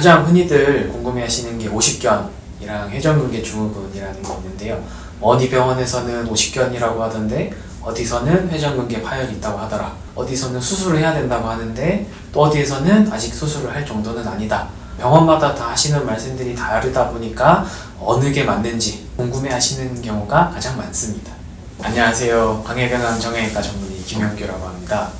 가장 흔히들 궁금해하시는 게 오십견이랑 회전근개 증후군이라는 게 있는데요. 어디 병원에서는 오십견이라고 하던데 어디서는 회전근개 파열이 있다고 하더라. 어디서는 수술을 해야 된다고 하는데 또 어디에서는 아직 수술을 할 정도는 아니다. 병원마다 다 하시는 말씀들이 다르다 보니까 어느 게 맞는지 궁금해하시는 경우가 가장 많습니다. 안녕하세요. 광해병원 정형외과 전문의 김영규라고 합니다.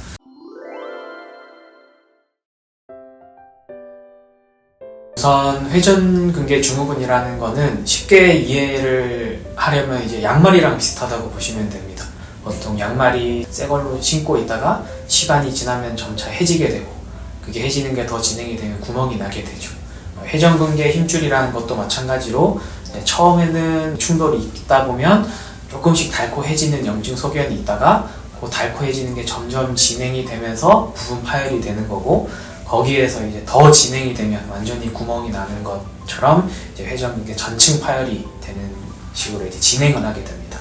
우선 회전근개 증후군이라는 거는 쉽게 이해를 하려면 이제 양말이랑 비슷하다고 보시면 됩니다. 보통 양말이 새 걸로 신고 있다가 시간이 지나면 점차 해지게 되고 그게 해지는 게 더 진행이 되면 구멍이 나게 되죠. 회전근개 힘줄이라는 것도 마찬가지로 처음에는 충돌이 있다 보면 조금씩 닳고해지는 염증 소견이 있다가 그 닳고해지는 게 점점 진행이 되면서 부분 파열이 되는 거고 거기에서 이제 더 진행이 되면 완전히 구멍이 나는 것처럼 이제 회전근개 전층 파열이 되는 식으로 이제 진행을 하게 됩니다.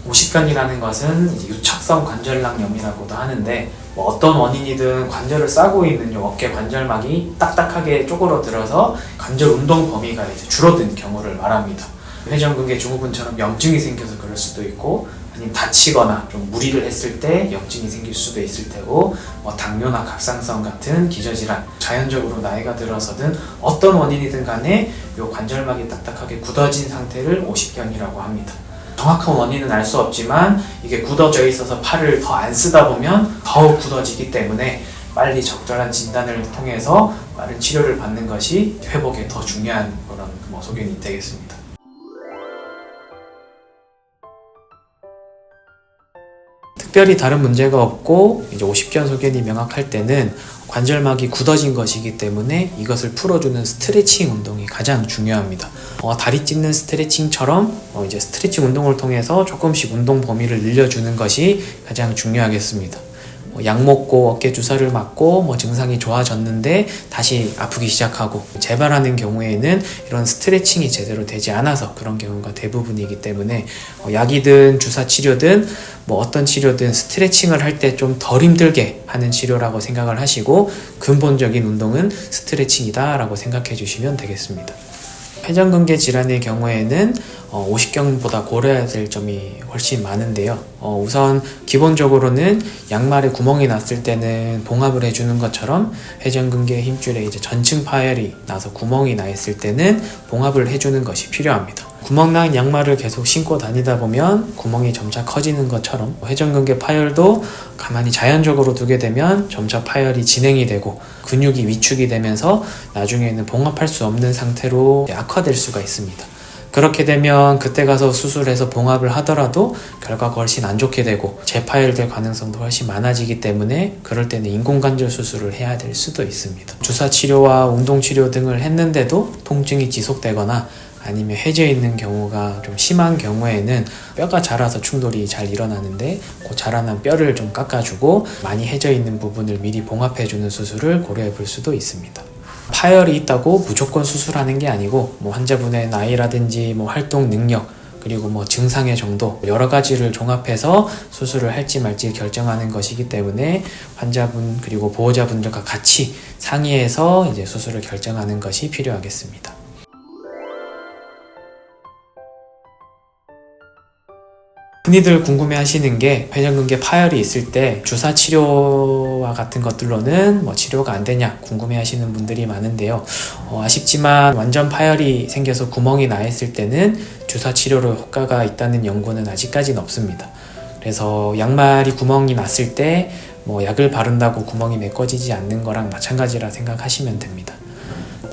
오십견이라는 것은 이제 유착성 관절낭염이라고도 하는데 어떤 원인이든 관절을 싸고 있는 어깨 관절막이 딱딱하게 쪼그러들어서 관절 운동 범위가 이제 줄어든 경우를 말합니다. 회전근개 증후군처럼 염증이 생겨서 그럴 수도 있고 아니면 다치거나 좀 무리를 했을 때 염증이 생길 수도 있을 테고 당뇨나 갑상선 같은 기저질환 자연적으로 나이가 들어서든 어떤 원인이든 간에 이 관절막이 딱딱하게 굳어진 상태를 오십견이라고 합니다. 정확한 원인은 알 수 없지만 이게 굳어져 있어서 팔을 더 안 쓰다 보면 더욱 굳어지기 때문에 빨리 적절한 진단을 통해서 빠른 치료를 받는 것이 회복에 더 중요한 그런 소견이 되겠습니다. 특별히 다른 문제가 없고 이제 오십견 소견이 명확할 때는 관절막이 굳어진 것이기 때문에 이것을 풀어주는 스트레칭 운동이 가장 중요합니다. 다리 찢는 스트레칭처럼 이제 스트레칭 운동을 통해서 조금씩 운동 범위를 늘려주는 것이 가장 중요하겠습니다. 약 먹고 어깨 주사를 맞고 증상이 좋아졌는데 다시 아프기 시작하고 재발하는 경우에는 이런 스트레칭이 제대로 되지 않아서 그런 경우가 대부분이기 때문에 약이든 주사 치료든 어떤 치료든 스트레칭을 할 때 좀 덜 힘들게 하는 치료라고 생각을 하시고 근본적인 운동은 스트레칭이다 라고 생각해 주시면 되겠습니다. 회전근개 질환의 경우에는 오십견보다 고려해야 될 점이 훨씬 많은데요. 우선 기본적으로는 양말에 구멍이 났을 때는 봉합을 해주는 것처럼 회전근개 힘줄에 이제 전층 파열이 나서 구멍이 나 있을 때는 봉합을 해주는 것이 필요합니다. 구멍난 양말을 계속 신고 다니다 보면 구멍이 점차 커지는 것처럼 회전근개 파열도 가만히 자연적으로 두게 되면 점차 파열이 진행이 되고 근육이 위축이 되면서 나중에는 봉합할 수 없는 상태로 악화될 수가 있습니다. 그렇게 되면 그때 가서 수술해서 봉합을 하더라도 결과가 훨씬 안 좋게 되고 재파열될 가능성도 훨씬 많아지기 때문에 그럴 때는 인공관절 수술을 해야 될 수도 있습니다. 주사치료와 운동치료 등을 했는데도 통증이 지속되거나 아니면 해져 있는 경우가 좀 심한 경우에는 뼈가 자라서 충돌이 잘 일어나는데 그 자라난 뼈를 좀 깎아주고 많이 해져 있는 부분을 미리 봉합해주는 수술을 고려해 볼 수도 있습니다. 파열이 있다고 무조건 수술하는 게 아니고 환자분의 나이라든지 활동 능력 그리고 증상의 정도 여러 가지를 종합해서 수술을 할지 말지 결정하는 것이기 때문에 환자분 그리고 보호자분들과 같이 상의해서 이제 수술을 결정하는 것이 필요하겠습니다. 흔히들 궁금해하시는 게 회전근개 파열이 있을 때 주사 치료와 같은 것들로는 치료가 안 되냐 궁금해하시는 분들이 많은데요. 아쉽지만 완전 파열이 생겨서 구멍이 나 있을 때는 주사 치료로 효과가 있다는 연구는 아직까지는 없습니다. 그래서 양말이 구멍이 났을 때 약을 바른다고 구멍이 메꿔지지 않는 거랑 마찬가지라 생각하시면 됩니다.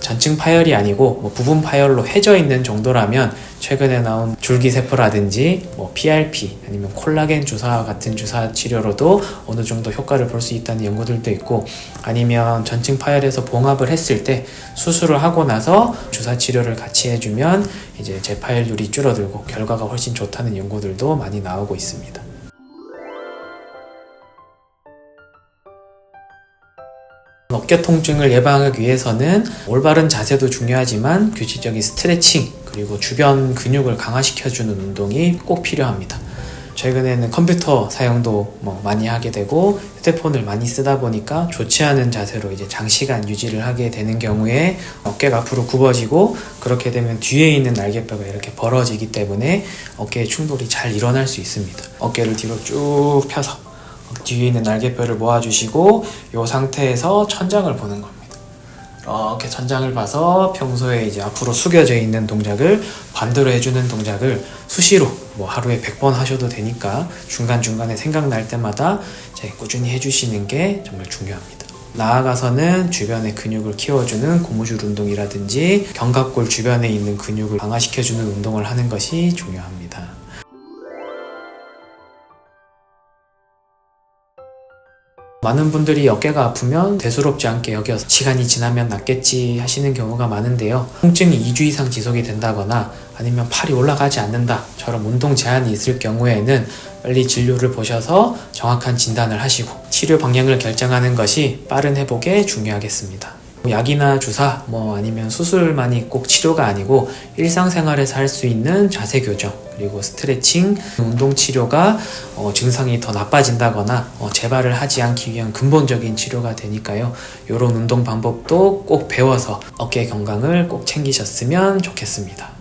전층 파열이 아니고 부분 파열로 해져 있는 정도라면 최근에 나온 줄기세포라든지 PRP 아니면 콜라겐 주사 같은 주사 치료로도 어느 정도 효과를 볼 수 있다는 연구들도 있고 아니면 전층 파열에서 봉합을 했을 때 수술을 하고 나서 주사 치료를 같이 해주면 이제 재파열률이 줄어들고 결과가 훨씬 좋다는 연구들도 많이 나오고 있습니다. 어깨 통증을 예방하기 위해서는 올바른 자세도 중요하지만 규칙적인 스트레칭 그리고 주변 근육을 강화시켜주는 운동이 꼭 필요합니다. 최근에는 컴퓨터 사용도 많이 하게 되고 휴대폰을 많이 쓰다 보니까 좋지 않은 자세로 이제 장시간 유지를 하게 되는 경우에 어깨가 앞으로 굽어지고, 그렇게 되면 뒤에 있는 날개뼈가 이렇게 벌어지기 때문에 어깨에 충돌이 잘 일어날 수 있습니다. 어깨를 뒤로 쭉 펴서 뒤에 있는 날개뼈를 모아주시고 이 상태에서 천장을 보는 겁니다. 이렇게 천장을 봐서 평소에 이제 앞으로 숙여져 있는 동작을 반대로 해주는 동작을 수시로 하루에 100번 하셔도 되니까 중간중간에 생각날 때마다 이제 꾸준히 해주시는 게 정말 중요합니다. 나아가서는 주변의 근육을 키워주는 고무줄 운동이라든지 견갑골 주변에 있는 근육을 강화시켜주는 운동을 하는 것이 중요합니다. 많은 분들이 어깨가 아프면 대수롭지 않게 여겨서 시간이 지나면 낫겠지 하시는 경우가 많은데요. 통증이 2주 이상 지속이 된다거나 아니면 팔이 올라가지 않는다처럼 운동 제한이 있을 경우에는 빨리 진료를 보셔서 정확한 진단을 하시고 치료 방향을 결정하는 것이 빠른 회복에 중요하겠습니다. 약이나 주사 아니면 수술만이 꼭 치료가 아니고 일상생활에서 할 수 있는 자세 교정, 그리고 스트레칭, 운동 치료가 증상이 더 나빠진다거나 재발을 하지 않기 위한 근본적인 치료가 되니까요. 이런 운동 방법도 꼭 배워서 어깨 건강을 꼭 챙기셨으면 좋겠습니다.